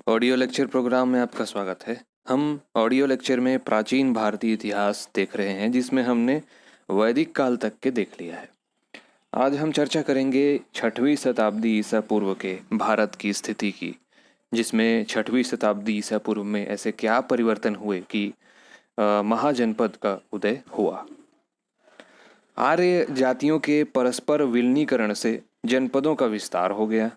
Audio lecture programme में आपका स्वागत है। हम ऑडियो लेक्चर में प्राचीन भारतीय इतिहास देख रहे हैं, जिसमें हमने वैदिक काल तक के देख लिया है। आज हम चर्चा करेंगे 6वीं शताब्दी ईसा पूर्व के भारत की स्थिति की, जिसमें 6वीं शताब्दी ईसा पूर्व में ऐसे क्या परिवर्तन हुए कि महाजनपद का उदय हुआ। आर्य जातियों के परस्पर विलीनीकरण से जनपदों का विस्तार हो गया।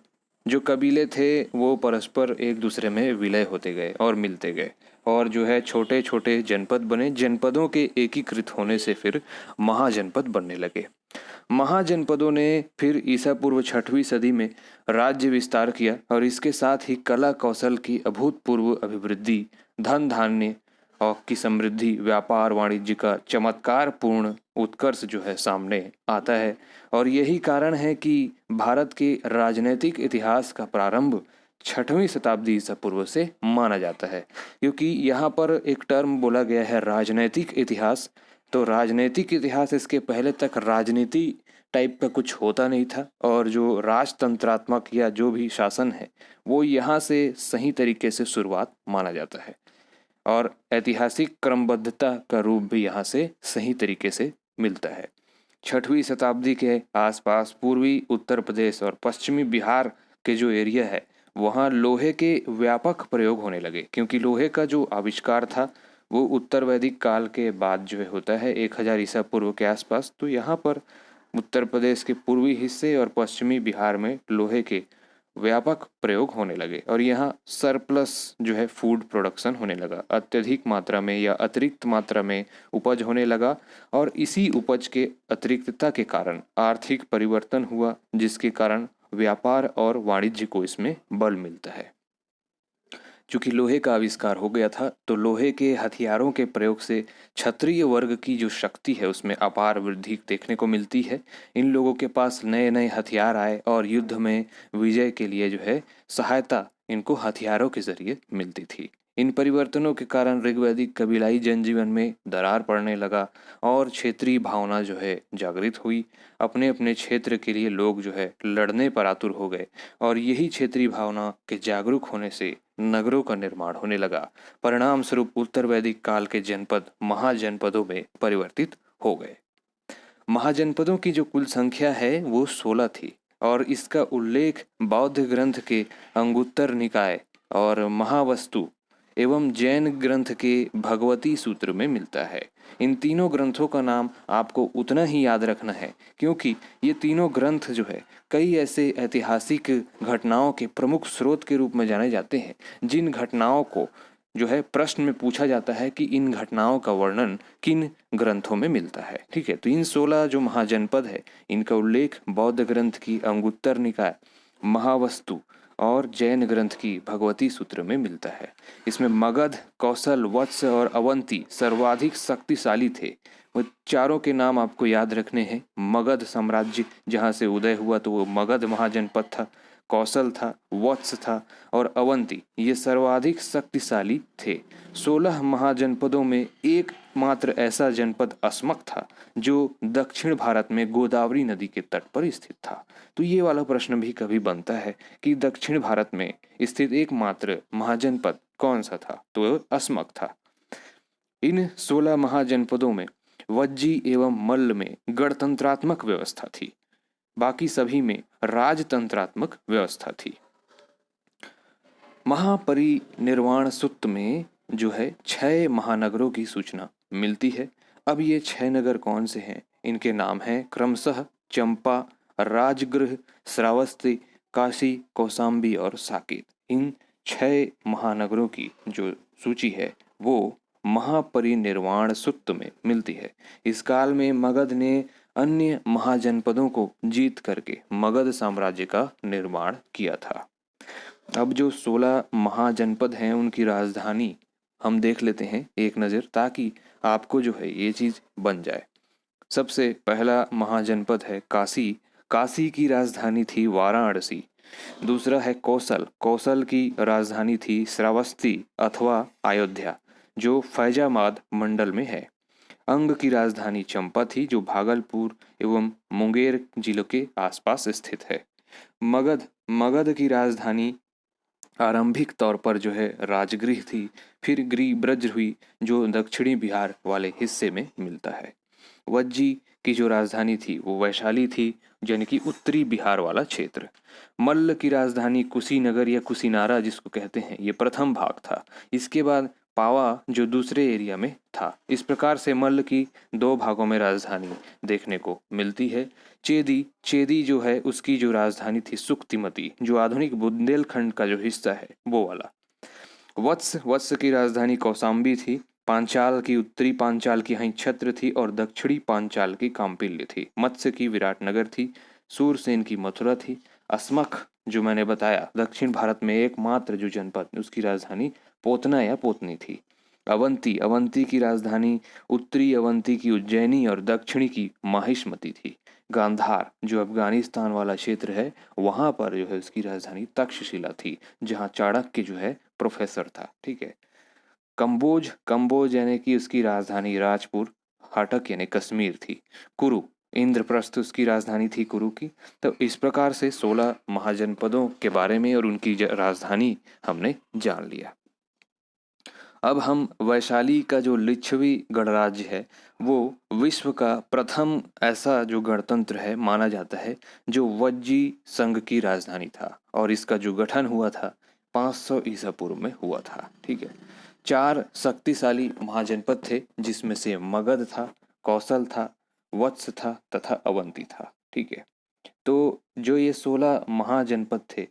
जो कबीले थे वो परस्पर एक दूसरे में विलय होते गए और मिलते गए, और जो है छोटे छोटे जनपद बने। जनपदों के एकीकृत होने से फिर महाजनपद बनने लगे। महाजनपदों ने फिर ईसा पूर्व 6वीं सदी में राज्य विस्तार किया, और इसके साथ ही कला कौशल की अभूतपूर्व अभिवृद्धि, धन धान्य और की समृद्धि, व्यापार वाणिज्य का चमत्कारपूर्ण उत्कर्ष जो है सामने आता है। और यही कारण है कि भारत के राजनैतिक इतिहास का प्रारंभ 6वीं शताब्दी ईसा पूर्व से माना जाता है, क्योंकि यहाँ पर एक टर्म बोला गया है राजनैतिक इतिहास। तो राजनैतिक इतिहास, इसके पहले तक राजनीति टाइप का कुछ होता नहीं था, और जो राजतंत्रात्मक या जो भी शासन है वो यहाँ से सही तरीके से शुरुआत माना जाता है, और ऐतिहासिक क्रमबद्धता का रूप भी यहाँ से सही तरीके से मिलता है। 6वीं शताब्दी के आसपास पूर्वी उत्तर प्रदेश और पश्चिमी बिहार के जो एरिया है वहाँ लोहे के व्यापक प्रयोग होने लगे, क्योंकि लोहे का जो आविष्कार था वो उत्तर वैदिक काल के बाद जो है होता है 1000 ईसा पूर्व के आसपास। तो यहाँ पर उत्तर प्रदेश के पूर्वी हिस्से और पश्चिमी बिहार में लोहे के व्यापक प्रयोग होने लगे, और यहाँ सरप्लस जो है फूड प्रोडक्शन होने लगा। अत्यधिक मात्रा में या अतिरिक्त मात्रा में उपज होने लगा, और इसी उपज के अतिरिक्तता के कारण आर्थिक परिवर्तन हुआ, जिसके कारण व्यापार और वाणिज्य को इसमें बल मिलता है। चूंकि लोहे का आविष्कार हो गया था, तो लोहे के हथियारों के प्रयोग से क्षत्रिय वर्ग की जो शक्ति है उसमें अपार वृद्धि देखने को मिलती है। इन लोगों के पास नए नए हथियार आए, और युद्ध में विजय के लिए जो है सहायता इनको हथियारों के जरिए मिलती थी। इन परिवर्तनों के कारण ऋग्वैदिक कबीलाई जनजीवन में दरार पड़ने लगा, और क्षेत्रीय भावना जो है जागृत हुई। अपने अपने क्षेत्र के लिए लोग जो है लड़ने पर आतुर हो गए, और यही क्षेत्रीय भावना के जागरूक होने से नगरों का निर्माण होने लगा। परिणाम स्वरूप उत्तर वैदिक काल के जनपद महाजनपदों में परिवर्तित हो गए। महाजनपदों की जो कुल संख्या है वो 16 थी, और इसका उल्लेख बौद्ध ग्रंथ के अंगुत्तर निकाय और महावस्तु एवं जैन ग्रंथ के भगवती सूत्र में मिलता है। इन तीनों ग्रंथों का नाम आपको उतना ही याद रखना है, क्योंकि ये तीनों ग्रंथ जो है कई ऐसे ऐतिहासिक घटनाओं के प्रमुख स्रोत के रूप में जाने जाते हैं, जिन घटनाओं को जो है प्रश्न में पूछा जाता है कि इन घटनाओं का वर्णन किन ग्रंथों में मिलता है। ठीक है, तो इन 16 जो महाजनपद है इनका उल्लेख बौद्ध ग्रंथ की अंगुत्तर निकाय, महावस्तु और जैन ग्रंथ की भगवती सूत्र में मिलता है। इसमें मगध, कौशल, वत्स और अवंती सर्वाधिक शक्तिशाली थे। वो चारों के नाम आपको याद रखने हैं। मगध साम्राज्य जहाँ से उदय हुआ तो वो मगध महाजनपद था, कौशल था, वत्स था और अवंती ये सर्वाधिक शक्तिशाली थे। 16 महाजनपदों में एकमात्र ऐसा जनपद अस्मक था जो दक्षिण भारत में गोदावरी नदी के तट पर स्थित था। तो ये वाला प्रश्न भी कभी बनता है कि दक्षिण भारत में स्थित एकमात्र महाजनपद कौन सा था, तो अस्मक था। इन 16 महाजनपदों में वज्जी एवं मल्ल में गणतंत्रात्मक व्यवस्था थी, बाकी सभी में राजतंत्रात्मक व्यवस्था थी। महापरिनिर्वाण सूत्र में जो है 6 महानगरों की सूचना मिलती है। अब ये 6 नगर कौन से हैं? इनके नाम हैं क्रमशः चंपा, राजगृह, श्रावस्ती, काशी, कौशाम्बी और साकेत। इन 6 महानगरों की जो सूची है वो महापरिनिर्वाण सूत्र में मिलती है। इस काल में मगध ने अन्य महाजनपदों को जीत करके मगध साम्राज्य का निर्माण किया था। अब जो 16 महाजनपद हैं उनकी राजधानी हम देख लेते हैं एक नज़र, ताकि आपको जो है ये चीज़ बन जाए। सबसे पहला महाजनपद है काशी। काशी की राजधानी थी वाराणसी। दूसरा है कौशल। कौशल की राजधानी थी श्रावस्ती अथवा अयोध्या, जो फैजाबाद मंडल में है। अंग की राजधानी चंपा थी, जो भागलपुर एवं मुंगेर जिलों के आसपास स्थित है। मगध मगध की राजधानी आरंभिक तौर पर जो है राजगृह थी, फिर गृह ब्रज हुई जो दक्षिणी बिहार वाले हिस्से में मिलता है। वज्जी की जो राजधानी थी वो वैशाली थी, यानी कि उत्तरी बिहार वाला क्षेत्र। मल्ल की राजधानी कुशीनगर या कुशीनारा जिसको कहते हैं, ये प्रथम भाग था। इसके बाद पावा जो दूसरे एरिया में था। इस प्रकार से मल्ल की दो भागों में राजधानी देखने को मिलती है। चेदी चेदी जो है उसकी जो राजधानी थी सुक्तिमती, जो आधुनिक बुंदेलखंड का जो हिस्सा है वो वाला। वत्स वत्स की राजधानी कौसाम्बी थी। पांचाल की उत्तरी पांचाल की यहाँ छत्र थी और दक्षिणी पांचाल की कांपिल्य थी। मत्स्य की विराटनगर थी। सूरसेन की मथुरा थी। अस्मक जो मैंने बताया दक्षिण भारत में एकमात्र जो जनपद उसकी राजधानी पोतना या पोतनी थी। अवंती अवंती की राजधानी उत्तरी अवंती की उज्जैनी और दक्षिणी की माहिष्मती थी। गांधार जो अफगानिस्तान वाला क्षेत्र है वहां पर जो है उसकी राजधानी तक्षशिला थी, जहां चाणक्य जो है प्रोफेसर था। ठीक है। कंबोज कंबोज यानी कि उसकी राजधानी राजपुर हाटक यानी कश्मीर थी। कुरु इंद्रप्रस्थ उसकी राजधानी थी कुरु की। तो इस प्रकार से 16 महाजनपदों के बारे में और उनकी राजधानी हमने जान लिया। अब हम वैशाली का जो लिच्छवी गणराज्य है वो विश्व का प्रथम ऐसा जो गणतंत्र है माना जाता है जो वज्जी संघ की राजधानी था, और इसका जो गठन हुआ था 500 ईसा पूर्व में हुआ था। ठीक है। 4 शक्तिशाली महाजनपद थे जिसमें से मगध था, कौशल था, वत्स था तथा अवंती था। ठीक है। तो जो ये 16 महाजनपद थे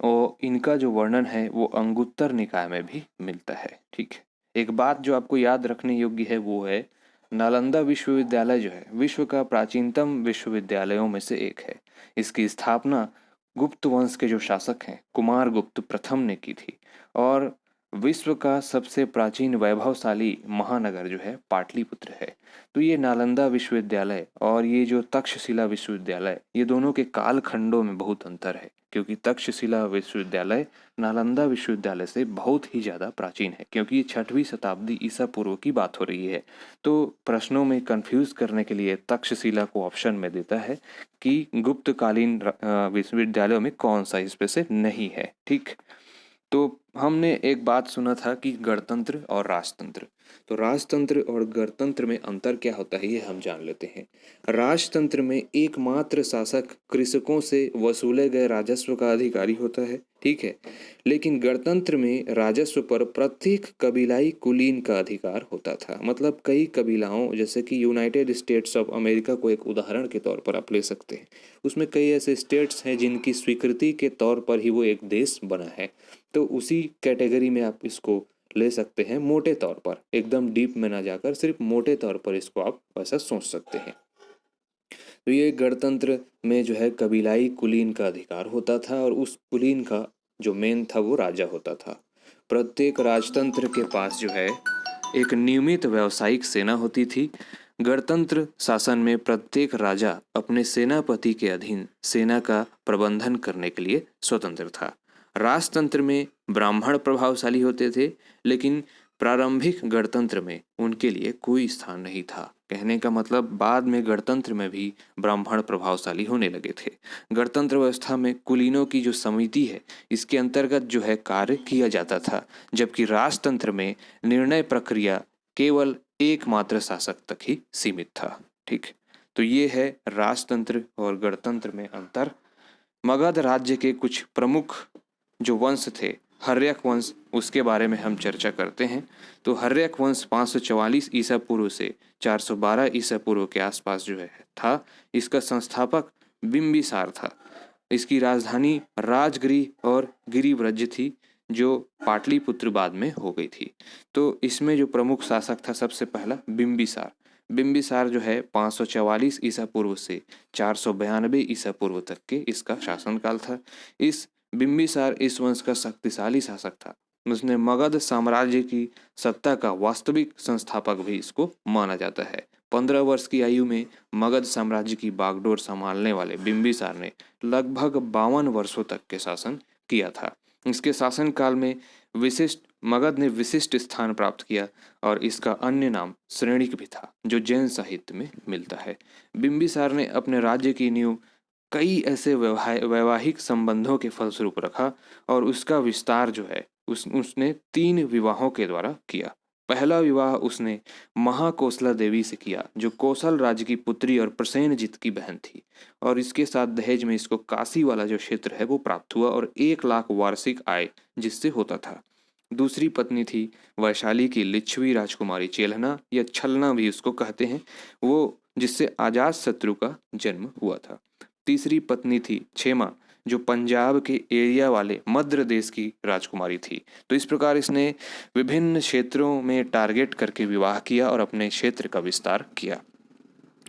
और इनका जो वर्णन है वो अंगुत्तर निकाय में भी मिलता है। ठीक है। एक बात जो आपको याद रखने योग्य है वो है नालंदा विश्वविद्यालय जो है विश्व का प्राचीनतम विश्वविद्यालयों में से एक है। इसकी स्थापना गुप्त वंश के जो शासक हैं कुमार गुप्त प्रथम ने की थी, और विश्व का सबसे प्राचीन वैभवशाली महानगर जो है पाटलिपुत्र है। तो ये नालंदा विश्वविद्यालय और ये जो तक्षशिला विश्वविद्यालय, ये दोनों के कालखंडों में बहुत अंतर है, क्योंकि तक्षशिला विश्वविद्यालय नालंदा विश्वविद्यालय से बहुत ही ज़्यादा प्राचीन है, क्योंकि ये 6वीं शताब्दी ईसा पूर्व की बात हो रही है। तो प्रश्नों में कंफ्यूज करने के लिए तक्षशिला को ऑप्शन में देता है कि गुप्तकालीन विश्वविद्यालयों में कौन सा इसमें से नहीं है। ठीक। तो हमने एक बात सुना था कि गणतंत्र और राजतंत्र, तो राजतंत्र और गणतंत्र में अंतर क्या होता है ये हम जान लेते हैं। राजतंत्र में एकमात्र शासक कृषकों से वसूले गए राजस्व का अधिकारी होता है। ठीक है। लेकिन गणतंत्र में राजस्व पर प्रत्येक कबीलाई कुलीन का अधिकार होता था। मतलब कई कबीलाओं, जैसे कि यूनाइटेड स्टेट्स ऑफ अमेरिका को एक उदाहरण के तौर पर आप ले सकते हैं, उसमें कई ऐसे स्टेट्स हैं जिनकी स्वीकृति के तौर पर ही वो एक देश बना है। तो उसी कैटेगरी में आप इसको ले सकते हैं मोटे तौर पर, एकदम डीप में ना जाकर सिर्फ मोटे तौर पर इसको आप ऐसा सोच सकते हैं। तो ये गणतंत्र में जो है कबीलाई कुलीन का अधिकार होता था, और उस कुलीन का जो मेन था वो राजा होता था। प्रत्येक राजतंत्र के पास जो है एक नियमित व्यावसायिक सेना होती थी। गणतंत्र शासन में प्रत्येक राजा अपने सेनापति के अधीन सेना का प्रबंधन करने के लिए स्वतंत्र था। राजतंत्र में ब्राह्मण प्रभावशाली होते थे, लेकिन प्रारंभिक गणतंत्र में उनके लिए कोई स्थान नहीं था। कहने का मतलब बाद में गणतंत्र में भी ब्राह्मण प्रभावशाली होने लगे थे। गणतंत्र व्यवस्था में कुलीनों की जो समिति है इसके अंतर्गत जो है कार्य किया जाता था, जबकि राजतंत्र में निर्णय प्रक्रिया केवल एकमात्र शासक तक ही सीमित था। ठीक। तो ये है राजतंत्र और गणतंत्र में अंतर। मगध राज्य के कुछ प्रमुख जो वंश थे, हर्यक वंश, उसके बारे में हम चर्चा करते हैं। तो हर्यक वंश 544 ईसा पूर्व से 412 ईसा पूर्व के आसपास जो है था। इसका संस्थापक बिंबिसार था। इसकी राजधानी राजगिरी और गिरिव्रज थी, जो पाटलिपुत्र बाद में हो गई थी। तो इसमें जो प्रमुख शासक था सबसे पहला बिंबिसार। बिंबिसार जो है 544 ईसा पूर्व से 492 ईसा पूर्व तक के इसका शासनकाल था। इस बिंबिसार इस वंश का शक्तिशाली शासक था। उसने मगध साम्राज्य की सत्ता का वास्तविक संस्थापक भी इसको माना जाता है। 15 वर्ष की आयु में मगध साम्राज्य की बागडोर संभालने वाले बिंबिसार ने लगभग 52 वर्षों तक के शासन किया था। इसके शासनकाल में विशिष्ट मगध ने विशिष्ट स्थान प्राप्त किया, और इसका अन्य नाम श्रेणिक भी था, जो जैन साहित्य में मिलता है। बिंबिसार ने अपने राज्य की नींव कई ऐसे वैवाहिक संबंधों के फलस्वरूप रखा और उसका विस्तार जो है उसने 3 विवाहों के द्वारा किया। पहला विवाह उसने महाकोसला देवी से किया जो कोसल राज्य की पुत्री और प्रसेनजित की बहन थी, और इसके साथ दहेज में इसको काशी वाला जो क्षेत्र है वो प्राप्त हुआ और 1 लाख वार्षिक आय जिससे होता था। दूसरी पत्नी थी वैशाली की लिच्छवी राजकुमारी चेलना या छलना भी उसको कहते हैं, वो जिससे अजात शत्रु का जन्म हुआ था। तीसरी पत्नी थी क्षेमा जो पंजाब के एरिया वाले मद्र देश की राजकुमारी थी। तो इस प्रकार इसने विभिन्न क्षेत्रों में टारगेट करके विवाह किया और अपने क्षेत्र का विस्तार किया।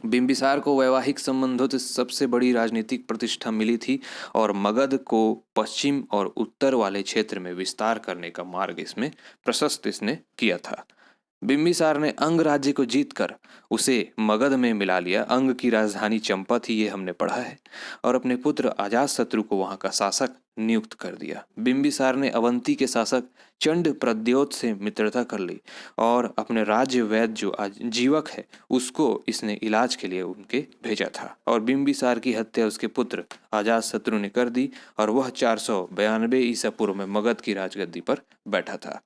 बिंबिसार को वैवाहिक संबंधों से सबसे बड़ी राजनीतिक प्रतिष्ठा मिली थी और मगध को पश्चिम और उत्तर वाले क्षेत्र में विस्तार करने का मार्ग इसमें प्रशस्त इसने किया था। बिंबिसार ने अंग राज्य को जीतकर उसे मगध में मिला लिया। अंग की राजधानी चंपा थी, ये हमने पढ़ा है, और अपने पुत्र अजातशत्रु को वहां का शासक नियुक्त कर दिया। बिंबिसार ने अवंती के शासक चंड प्रद्योत से मित्रता कर ली और अपने राज्य वैद्य जो आज जीवक है उसको इसने इलाज के लिए उनके भेजा था, और बिंबिसार की हत्या उसके पुत्र अजातशत्रु ने कर दी और वह 492 ईसा पूर्व में मगध की राजगद्दी पर बैठा था।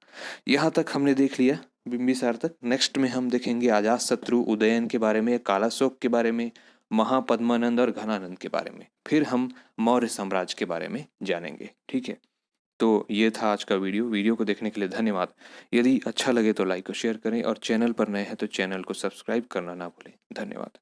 यहाँ तक हमने देख लिया बिंबिसार तक। नेक्स्ट में हम देखेंगे अजातशत्रु, उदयन के बारे में, कालाशोक के बारे में, महापद्मानंद और घनानंद के बारे में, फिर हम मौर्य साम्राज्य के बारे में जानेंगे। ठीक है, तो ये था आज का वीडियो को देखने के लिए धन्यवाद। यदि अच्छा लगे तो लाइक और शेयर करें, और चैनल पर नए हैं तो चैनल को सब्सक्राइब करना ना भूलें। धन्यवाद।